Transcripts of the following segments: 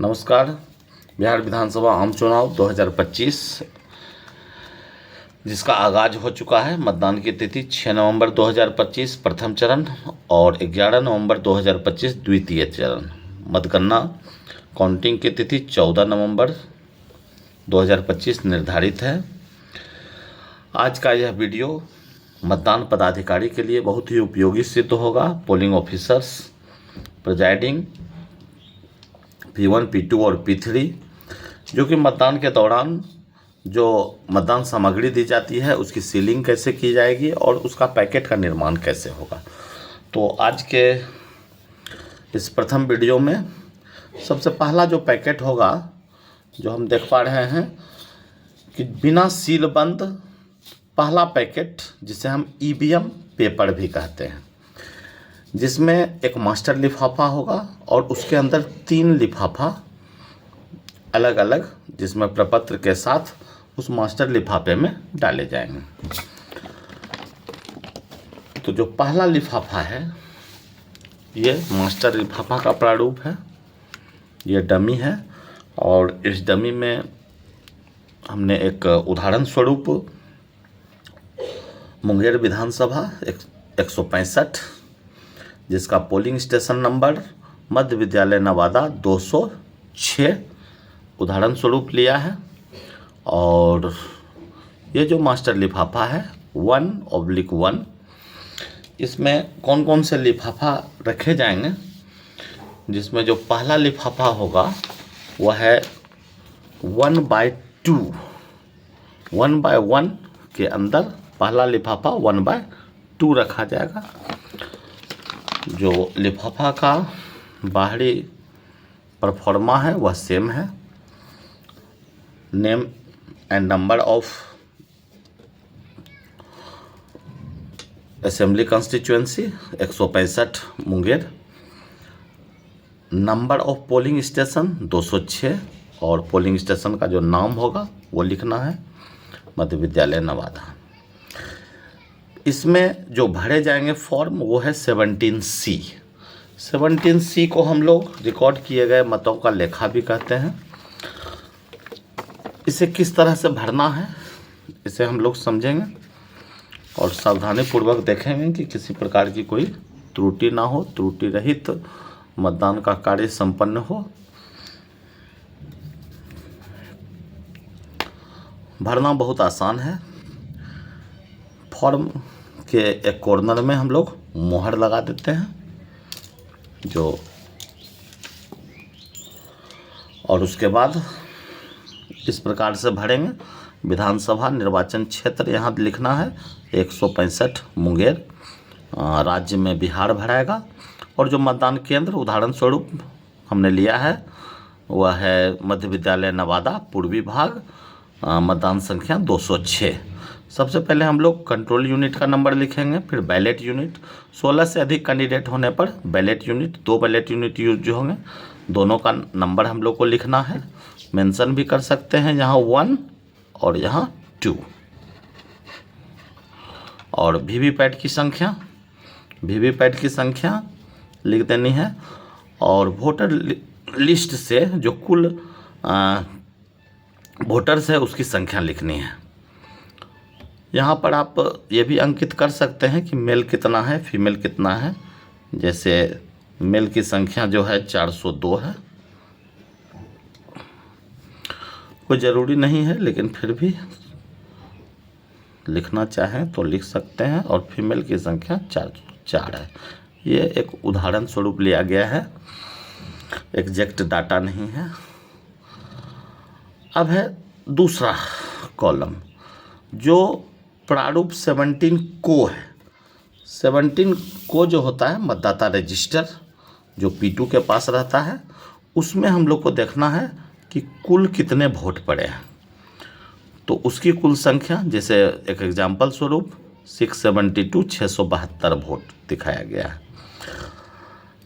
नमस्कार। बिहार विधानसभा आम चुनाव 2025 जिसका आगाज हो चुका है। मतदान की तिथि 6 नवंबर 2025 प्रथम चरण और 11 नवंबर 2025 द्वितीय चरण। मतगणना काउंटिंग की तिथि 14 नवंबर 2025 निर्धारित है। आज का यह वीडियो मतदान पदाधिकारी के लिए बहुत ही उपयोगी सिद्ध होगा। Polling officers, presiding P1, P2 और P3 जो कि मतदान के दौरान जो मतदान सामग्री दी जाती है उसकी सीलिंग कैसे की जाएगी और उसका पैकेट का निर्माण कैसे होगा। तो आज के इस प्रथम वीडियो में सबसे पहला जो पैकेट होगा जो हम देख पा रहे हैं कि बिना सील बंद पहला पैकेट, जिसे हम EVM पेपर भी कहते हैं, जिसमें एक मास्टर लिफाफा होगा और उसके अंदर 3 लिफाफा अलग अलग, जिसमें प्रपत्र के साथ उस मास्टर लिफाफे में डाले जाएंगे। तो जो पहला लिफाफा है ये मास्टर लिफाफा का प्रारूप है, ये डमी है और इस डमी में हमने एक उदाहरण स्वरूप मुंगेर विधानसभा 165 जिसका पोलिंग स्टेशन नंबर मध्य विद्यालय नवादा 206 उदाहरण स्वरूप लिया है। और ये जो मास्टर लिफाफा है 1/1, इसमें कौन कौन से लिफाफा रखे जाएंगे, जिसमें जो पहला लिफाफा होगा वह है 1/2। 1/1 के अंदर पहला लिफाफा 1/2 रखा जाएगा। जो लिफाफा का बाहरी परफॉर्मा है वह सेम है। Name and number of assembly constituency 165 Munger, number of polling station 206 और पोलिंग स्टेशन का जो नाम होगा वो लिखना है मध्य विद्यालय नवादा। इसमें जो भरे जाएंगे फॉर्म वो है 17C। 17C को हम लोग रिकॉर्ड किए गए मतों का लेखा भी कहते हैं। इसे किस तरह से भरना है इसे हम लोग समझेंगे और सावधानी पूर्वक देखेंगे कि किसी प्रकार की कोई त्रुटि ना हो, त्रुटि रहित मतदान का कार्य संपन्न हो। भरना बहुत आसान है। फॉर्म के एक कॉर्नर में हम लोग मोहर लगा देते हैं और उसके बाद इस प्रकार से भरेंगे। विधानसभा निर्वाचन क्षेत्र यहाँ लिखना है 165 मुंगेर, राज्य में बिहार भराएगा। और जो मतदान केंद्र उदाहरण स्वरूप हमने लिया है वह है मध्य विद्यालय नवादा पूर्वी भाग, मतदान संख्या 206। सबसे पहले हम लोग कंट्रोल यूनिट का नंबर लिखेंगे, फिर बैलेट यूनिट। 16 से अधिक कैंडिडेट होने पर ballot unit, 2 ballot unit use जो होंगे दोनों का नंबर हम लोग को लिखना है। मेंशन भी कर सकते हैं यहाँ 1 और यहाँ 2। और वीवीपैट की संख्या लिख देनी है। और वोटर लिस्ट से जो कुल वोटर्स है उसकी संख्या लिखनी है। यहाँ पर आप ये भी अंकित कर सकते हैं कि मेल कितना है, फीमेल कितना है। जैसे मेल की संख्या जो है 402 है, कोई ज़रूरी नहीं है लेकिन फिर भी लिखना चाहें तो लिख सकते हैं। और फीमेल की संख्या 404 है। ये एक उदाहरण स्वरूप लिया गया है, एग्जैक्ट डाटा नहीं है। अब है दूसरा कॉलम जो प्रारूप 17 को है। 17 को जो होता है मतदाता रजिस्टर जो P2 के पास रहता है, उसमें हम लोग को देखना है कि कुल कितने वोट पड़े हैं। तो उसकी कुल संख्या, जैसे एक एग्जाम्पल स्वरूप 672 वोट दिखाया गया है।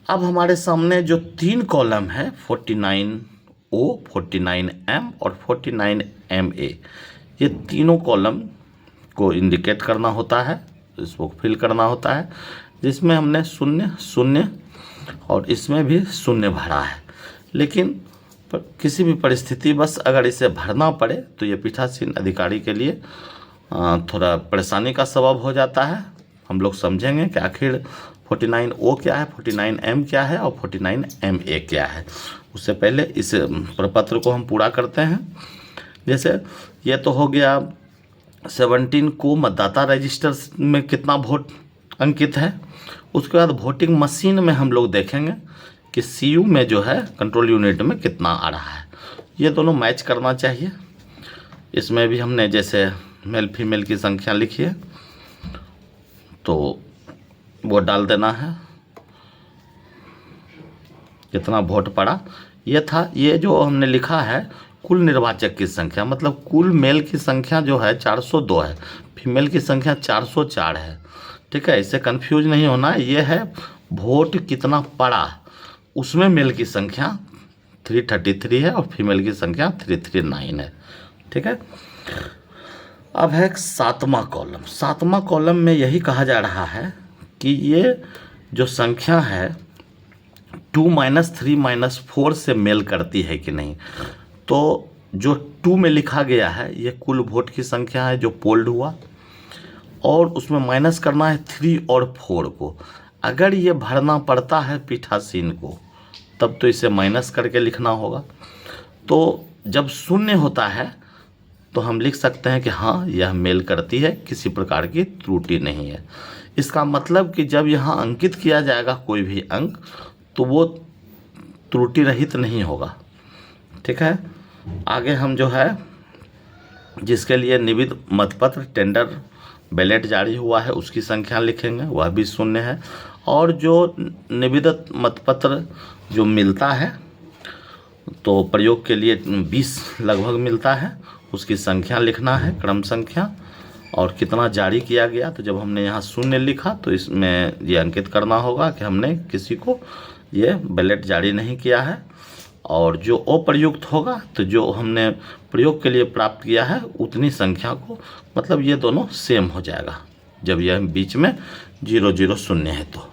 अब हमारे सामने जो 3 कॉलम है 49O, 49M और 49MA, ये तीनों कॉलम को इंडिकेट करना होता है, इसको फिल करना होता है, जिसमें हमने 0 0 और इसमें भी 0 भरा है। लेकिन पर किसी भी परिस्थिति बस अगर इसे भरना पड़े तो ये पीठासीन अधिकारी के लिए थोड़ा परेशानी का सबब हो जाता है। हम लोग समझेंगे कि आखिर 49O क्या है, 49M क्या है और 49MA क्या है। उससे पहले इस प्रपत्र को हम पूरा करते हैं। जैसे ये तो हो गया 17 को मतदाता रजिस्टर में कितना वोट अंकित है। उसके बाद वोटिंग मशीन में हम लोग देखेंगे कि CU में जो है कंट्रोल यूनिट में कितना आ रहा है। ये दोनों मैच करना चाहिए। इसमें भी हमने जैसे मेल फीमेल की संख्या लिखी है तो वो डाल देना है, कितना वोट पड़ा। ये था, ये जो हमने लिखा है कुल निर्वाचक की संख्या, मतलब कुल मेल की संख्या जो है 402 है, फीमेल की संख्या 404 है। ठीक है, इससे कंफ्यूज नहीं होना। ये है वोट कितना पड़ा, उसमें मेल की संख्या 333 है और फीमेल की संख्या 339 है। ठीक है, अब है 7वां कॉलम। 7वां कॉलम में यही कहा जा रहा है कि ये जो संख्या है 2 - 3 - 4 से मेल करती है कि नहीं। तो जो 2 में लिखा गया है ये कुल वोट की संख्या है जो पोल्ड हुआ, और उसमें माइनस करना है 3 और 4 को। अगर ये भरना पड़ता है पीठासीन को तब तो इसे माइनस करके लिखना होगा। तो जब शून्य होता है तो हम लिख सकते हैं कि हाँ यह मेल करती है, किसी प्रकार की त्रुटि नहीं है। इसका मतलब कि जब यहाँ अंकित किया जाएगा कोई भी अंक तो वो त्रुटि रहित नहीं होगा। ठीक है, आगे हम जो है जिसके लिए निविद मतपत्र टेंडर बैलेट जारी हुआ है उसकी संख्या लिखेंगे, वह भी शून्य है। और जो निविदित मतपत्र जो मिलता है तो प्रयोग के लिए 20 लगभग मिलता है, उसकी संख्या लिखना है, क्रम संख्या, और कितना जारी किया गया। तो जब हमने यहाँ शून्य लिखा तो इसमें ये अंकित करना होगा कि हमने किसी को ये बैलेट जारी नहीं किया है। और जो अप्रयुक्त होगा तो जो हमने प्रयोग के लिए प्राप्त किया है उतनी संख्या को, मतलब ये दोनों सेम हो जाएगा जब यह बीच में 00 शून्य है। तो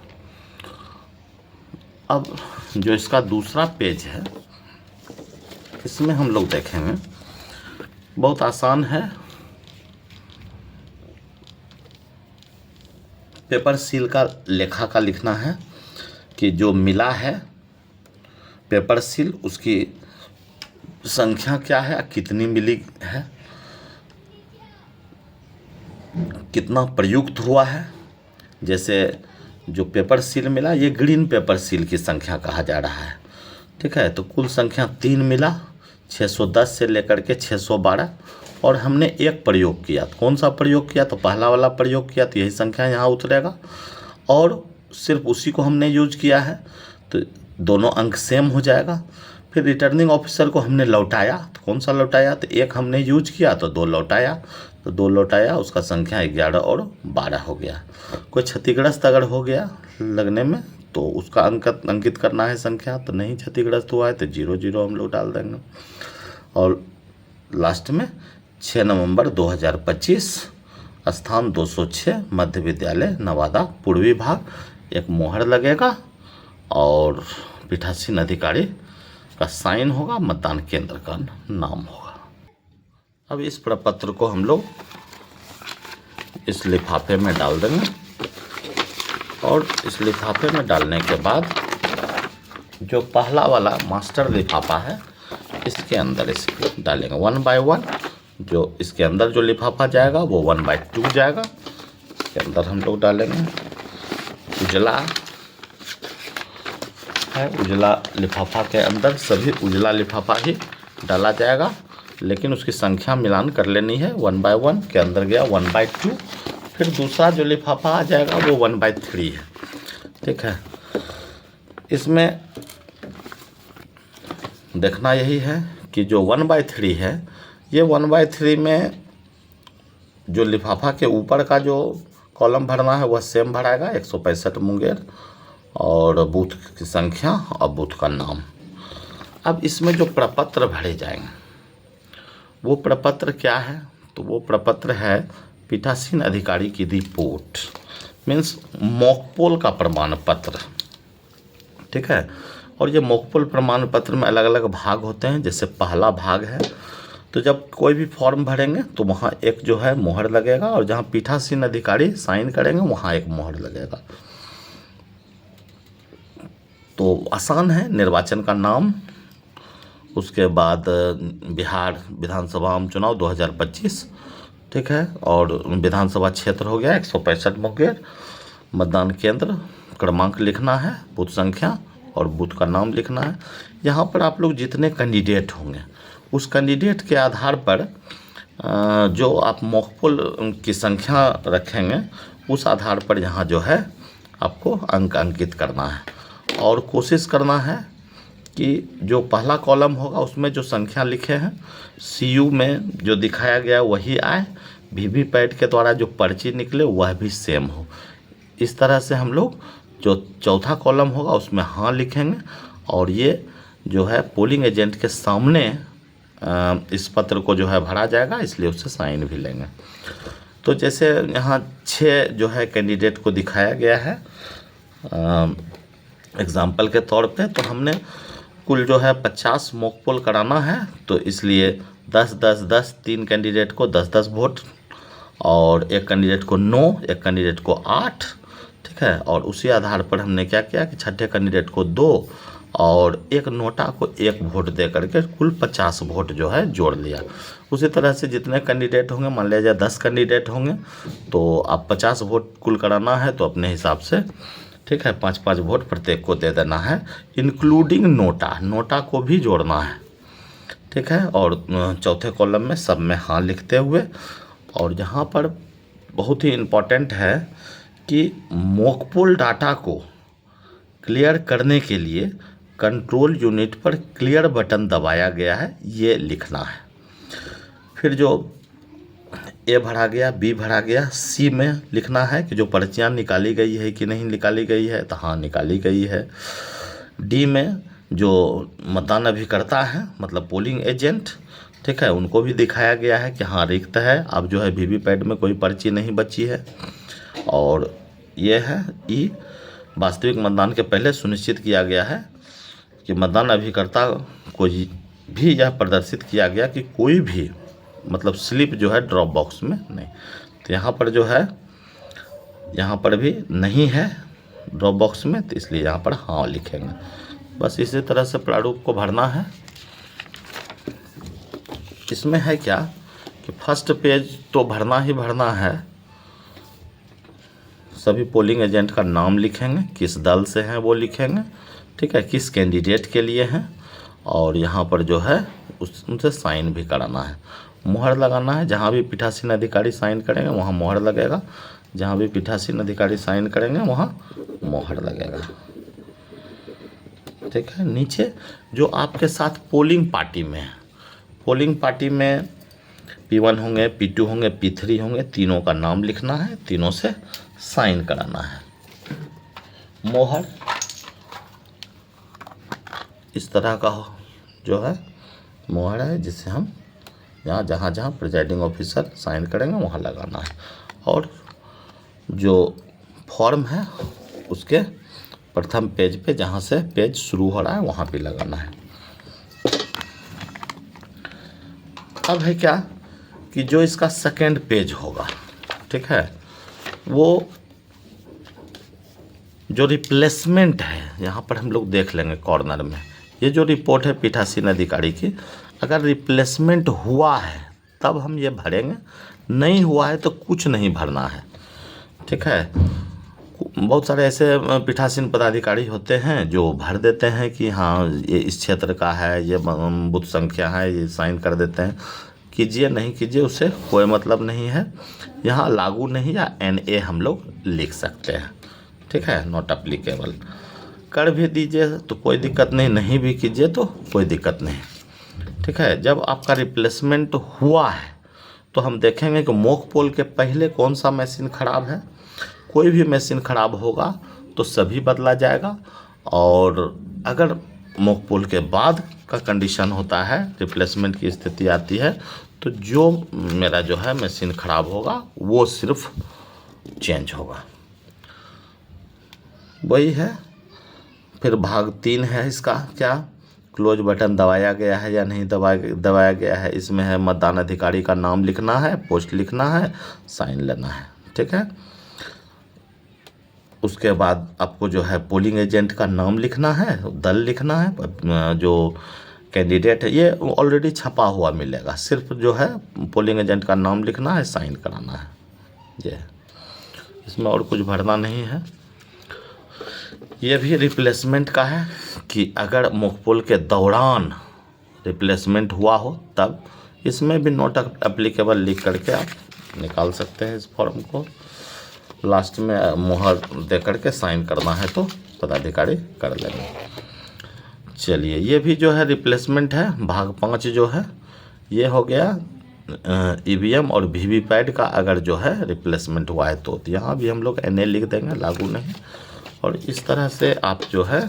अब जो इसका दूसरा पेज है इसमें हम लोग देखेंगे, बहुत आसान है। पेपर सील का लेखा का लिखना है कि जो मिला है पेपर सील उसकी संख्या क्या है, कितनी मिली है, कितना प्रयुक्त हुआ है। जैसे जो पेपर सील मिला ये ग्रीन पेपर सील की संख्या कहा जा रहा है। ठीक है, तो कुल संख्या 3 मिला, 610 से लेकर के 612, और हमने एक प्रयोग किया। कौन सा प्रयोग किया? तो पहला वाला प्रयोग किया, तो यही संख्या यहाँ उतरेगा, और सिर्फ उसी को हमने यूज किया है तो दोनों अंक सेम हो जाएगा। फिर रिटर्निंग ऑफिसर को हमने लौटाया, तो कौन सा लौटाया? तो एक हमने यूज किया तो 2 लौटाया, तो 2 लौटाया, उसका संख्या 11 और 12 हो गया। कोई क्षतिग्रस्त अगर हो गया लगने में तो उसका अंकित करना है संख्या, तो नहीं क्षतिग्रस्त हुआ है तो 00 हम लोग डाल देंगे। और लास्ट में 6 नवंबर 2025 स्थान 206 मध्य विद्यालय नवादा पूर्वी भाग, एक मोहर लगेगा और पीठासीन अधिकारी का साइन होगा, मतदान केंद्र का नाम होगा। अब इस प्रपत्र को हम लोग इस लिफाफे में डाल देंगे, और इस लिफाफे में डालने के बाद जो पहला वाला मास्टर लिफाफा है इसके अंदर इसको डालेंगे 1 बाय 1। जो इसके अंदर जो लिफाफा जाएगा वो 1 बाय 2 जाएगा। इसके अंदर हम लोग डालेंगे उजला है, उजला लिफाफा के अंदर सभी उजला लिफाफा ही डाला जाएगा, लेकिन उसकी संख्या मिलान कर लेनी है। 1 बाय 1 के अंदर गया 1 बाय 2, फिर दूसरा जो लिफाफा आ जाएगा वो 1 बाय 3 है। ठीक है, इसमें देखना यही है कि जो 1 बाय 3 है ये 1 बाय 3 में जो लिफाफा के ऊपर का जो कॉलम भरना है वह सेम भराएगा, 165 मुंगेर, और बूथ की संख्या और बूथ का नाम। अब इसमें जो प्रपत्र भरे जाएंगे वो प्रपत्र क्या है? तो वो प्रपत्र है पीठासीन अधिकारी की रिपोर्ट, मीन्स मॉकपोल का प्रमाण पत्र। ठीक है, और ये मोकपोल प्रमाण पत्र में अलग अलग भाग होते हैं। जैसे पहला भाग है, तो जब कोई भी फॉर्म भरेंगे तो वहाँ एक जो है मोहर लगेगा, और जहाँ पीठासीन अधिकारी साइन करेंगे वहाँ एक मोहर लगेगा। तो आसान है, निर्वाचन का नाम, उसके बाद बिहार विधानसभा आम चुनाव 2025, ठीक है, और विधानसभा क्षेत्र हो गया 165 मुंगेर, मतदान केंद्र, क्रमांक लिखना है, बूथ संख्या और बूथ का नाम लिखना है। यहाँ पर आप लोग जितने कैंडिडेट होंगे उस कैंडिडेट के आधार पर जो आप मॉकपोल की संख्या रखेंगे उस आधार पर यहाँ जो है आपको अंक अंकित करना है, और कोशिश करना है कि जो पहला कॉलम होगा उसमें जो संख्या लिखे हैं सीयू में जो दिखाया गया वही आए, वीवीपैट के द्वारा जो पर्ची निकले वह भी सेम हो। इस तरह से हम लोग जो चौथा कॉलम होगा उसमें हाँ लिखेंगे, और ये जो है पोलिंग एजेंट के सामने इस पत्र को जो है भरा जाएगा, इसलिए उससे साइन भी लेंगे। तो जैसे यहाँ 6 जो है कैंडिडेट को दिखाया गया है एग्जाम्पल के तौर पे, तो हमने कुल जो है 50 मॉकपोल कराना है, तो इसलिए 10-10-10 3 कैंडिडेट को 10-10 वोट, और एक कैंडिडेट को 9, एक कैंडिडेट को 8, ठीक है। और उसी आधार पर हमने क्या किया कि छठे कैंडिडेट को 2 और एक नोटा को 1 वोट दे करके कुल 50 वोट जो है जोड़ लिया। उसी तरह से जितने कैंडिडेट होंगे, मान लीजिए 10 कैंडिडेट होंगे तो आप 50 वोट कुल कराना है, तो अपने हिसाब से, ठीक है, 5-5 वोट प्रत्येक को दे देना है, इंक्लूडिंग नोटा को भी जोड़ना है, ठीक है। और चौथे कॉलम में सब में हाँ लिखते हुए, और यहाँ पर बहुत ही इम्पोर्टेंट है कि मॉकपोल डाटा को क्लियर करने के लिए कंट्रोल यूनिट पर क्लियर बटन दबाया गया है, ये लिखना है। फिर जो ए भरा गया, बी भरा गया, सी में लिखना है कि जो पर्चियाँ निकाली गई है कि नहीं निकाली गई है, तो हाँ निकाली गई है। डी में जो मतदान अभिकर्ता है मतलब पोलिंग एजेंट, ठीक है, उनको भी दिखाया गया है कि हाँ रिक्त है, अब जो है वीवीपैट में कोई पर्ची नहीं बची है। और ये है ई, वास्तविक मतदान के पहले सुनिश्चित किया गया है कि मतदान अभिकर्ता को भी यह प्रदर्शित किया गया कि कोई भी मतलब स्लिप जो है ड्रॉप बॉक्स में नहीं। तो यहाँ पर जो है, यहाँ पर भी नहीं है ड्रॉप बॉक्स में, तो इसलिए यहाँ पर हाँ लिखेंगे। बस इसी तरह से प्रारूप को भरना है। इसमें है क्या कि फर्स्ट पेज तो भरना ही भरना है, सभी पोलिंग एजेंट का नाम लिखेंगे, किस दल से हैं वो लिखेंगे, ठीक है, किस कैंडिडेट के लिए हैं, और यहाँ पर जो है उनसे साइन भी कराना है, मोहर लगाना है। जहाँ भी पीठासीन अधिकारी साइन करेंगे वहाँ मोहर लगेगा, जहाँ भी पीठासीन अधिकारी साइन करेंगे वहाँ मोहर लगेगा, ठीक है। नीचे जो आपके साथ पोलिंग पार्टी में है, पोलिंग पार्टी में P1 होंगे, P2 होंगे, P3 होंगे, तीनों का नाम लिखना है, तीनों से साइन कराना है। मोहर इस तरह का जो है मोहर है, जिससे हम यहाँ जहाँ प्रिजाइडिंग ऑफिसर साइन करेंगे वहाँ लगाना है, और जो फॉर्म है उसके प्रथम पेज पे जहाँ से पेज शुरू हो रहा है वहाँ पे लगाना है। अब है क्या कि जो इसका सेकेंड पेज होगा, ठीक है, वो जो रिप्लेसमेंट है यहाँ पर हम लोग देख लेंगे कॉर्नर में, ये जो रिपोर्ट है पीठासीन अधिकारी की, अगर रिप्लेसमेंट हुआ है तब हम ये भरेंगे, नहीं हुआ है तो कुछ नहीं भरना है, ठीक है। बहुत सारे ऐसे पीठासीन पदाधिकारी होते हैं जो भर देते हैं कि हाँ ये इस क्षेत्र का है, ये बूथ संख्या है, ये साइन कर देते हैं। कीजिए नहीं कीजिए उससे कोई मतलब नहीं है, यहाँ लागू नहीं या NA हम लोग लिख सकते हैं, ठीक है, नॉट अप्लीकेबल। कर भी दीजिए तो कोई दिक्कत नहीं, नहीं भी कीजिए तो कोई दिक्कत नहीं, ठीक है। जब आपका रिप्लेसमेंट हुआ है तो हम देखेंगे कि मॉकपोल के पहले कौन सा मशीन ख़राब है, कोई भी मशीन ख़राब होगा तो सभी बदला जाएगा, और अगर मॉकपोल के बाद का कंडीशन होता है, रिप्लेसमेंट की स्थिति आती है, तो जो मेरा जो है मशीन ख़राब होगा वो सिर्फ चेंज होगा, वही है। फिर भाग 3 है इसका, क्या क्लोज बटन दबाया गया है या नहीं दबाया गया है। इसमें है मतदान अधिकारी का नाम लिखना है, पोस्ट लिखना है, साइन लेना है, ठीक है। उसके बाद आपको जो है पोलिंग एजेंट का नाम लिखना है, दल लिखना है, जो कैंडिडेट है, ये ऑलरेडी छपा हुआ मिलेगा, सिर्फ जो है पोलिंग एजेंट का नाम लिखना है, साइन कराना है। ये इसमें और कुछ भरना नहीं है। ये भी रिप्लेसमेंट का है कि अगर मोकपोल के दौरान रिप्लेसमेंट हुआ हो तब इसमें भी नोट एप्लीकेबल लिख करके आप निकाल सकते हैं इस फॉर्म को। लास्ट में मुहर दे करके साइन करना है तो पदाधिकारी कर लेंगे। चलिए, ये भी जो है रिप्लेसमेंट है। भाग 5 जो है ये हो गया ईवीएम और वीवीपैट का अगर जो है रिप्लेसमेंट हुआ है तो यहाँ भी हम लोग NA लिख देंगे, लागू नहीं। और इस तरह से आप जो है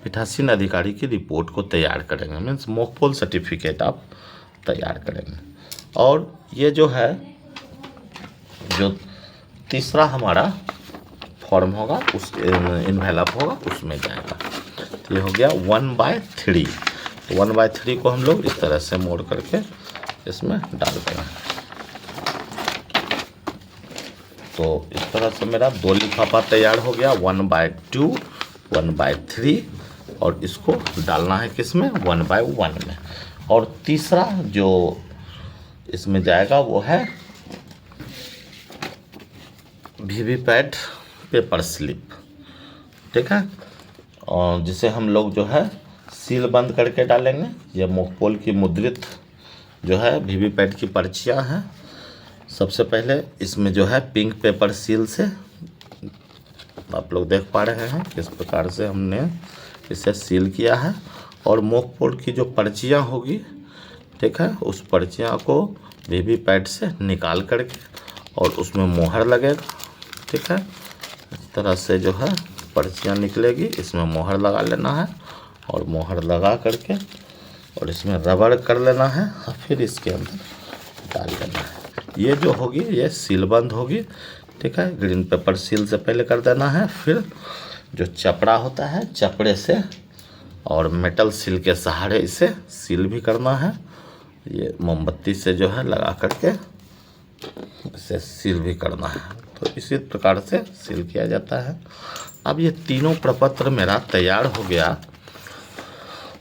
पीठासीन अधिकारी की रिपोर्ट को तैयार करेंगे, मीन्स मोकपोल सर्टिफिकेट आप तैयार करेंगे। और ये जो है जो तीसरा हमारा फॉर्म होगा उस इन्वेलप होगा उसमें जाएगा। तो ये हो गया 1/3। तो 1/3 को हम लोग इस तरह से मोड़ करके इसमें डाल देंगे। तो इस तरह से मेरा 2 लिफाफा तैयार हो गया, 1/2, 1/3, और इसको डालना है किसमें, 1/1 में। और तीसरा जो इसमें जाएगा वो है वीवीपैट पेपर स्लिप, ठीक है। और जिसे हम लोग जो है सील बंद करके डालेंगे। ये मोकपोल की मुद्रित जो है वीवीपैट की पर्चियाँ हैं। सबसे पहले इसमें जो है पिंक पेपर सील से आप लोग देख पा रहे हैं किस प्रकार से हमने इसे सील किया है। और मोकपोल की जो पर्चियाँ होगी, ठीक है, उस पर्चियाँ को वीवीपैट से निकाल करके और उसमें मोहर लगेगा, ठीक है। इस तरह से जो है पर्चियाँ निकलेगी, इसमें मोहर लगा लेना है और मोहर लगा करके और इसमें रबड़ कर लेना है और फिर इसके अंदर डाल देना है। ये जो होगी ये सील बंद होगी, ठीक है। ग्रीन पेपर सील से पहले कर देना है, फिर जो चपड़ा होता है चपड़े से और मेटल सील के सहारे इसे सील भी करना है। ये मोमबत्ती से जो है लगा करके इसे सील भी करना है। तो इसी प्रकार से सील किया जाता है। अब ये तीनों प्रपत्र मेरा तैयार हो गया,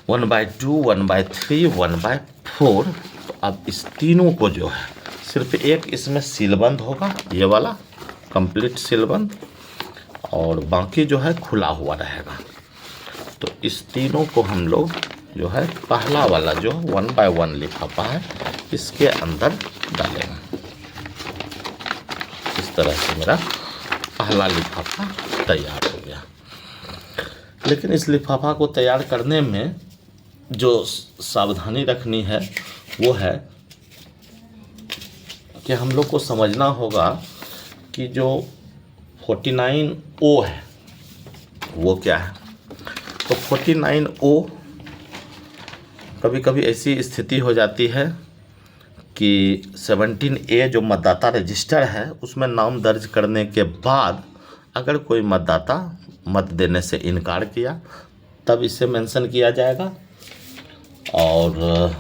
1/2, 1/3, 1/4। तो अब इस तीनों को जो है सिर्फ एक इसमें सीलबंद होगा, ये वाला कंप्लीट सीलबंद, और बाकी जो है खुला हुआ रहेगा। तो इस तीनों को हम लोग जो है पहला वाला जो 1/1 लिफाफा है इसके अंदर डालेंगे। इस तरह से मेरा पहला लिफाफा तैयार हो गया। लेकिन इस लिफाफा को तैयार करने में जो सावधानी रखनी है वो है कि हम लोग को समझना होगा कि जो 49O है वो क्या है। तो 49O कभी कभी ऐसी स्थिति हो जाती है कि 17A जो मतदाता रजिस्टर है उसमें नाम दर्ज करने के बाद अगर कोई मतदाता मत देने से इनकार किया तब इसे मेंशन किया जाएगा। और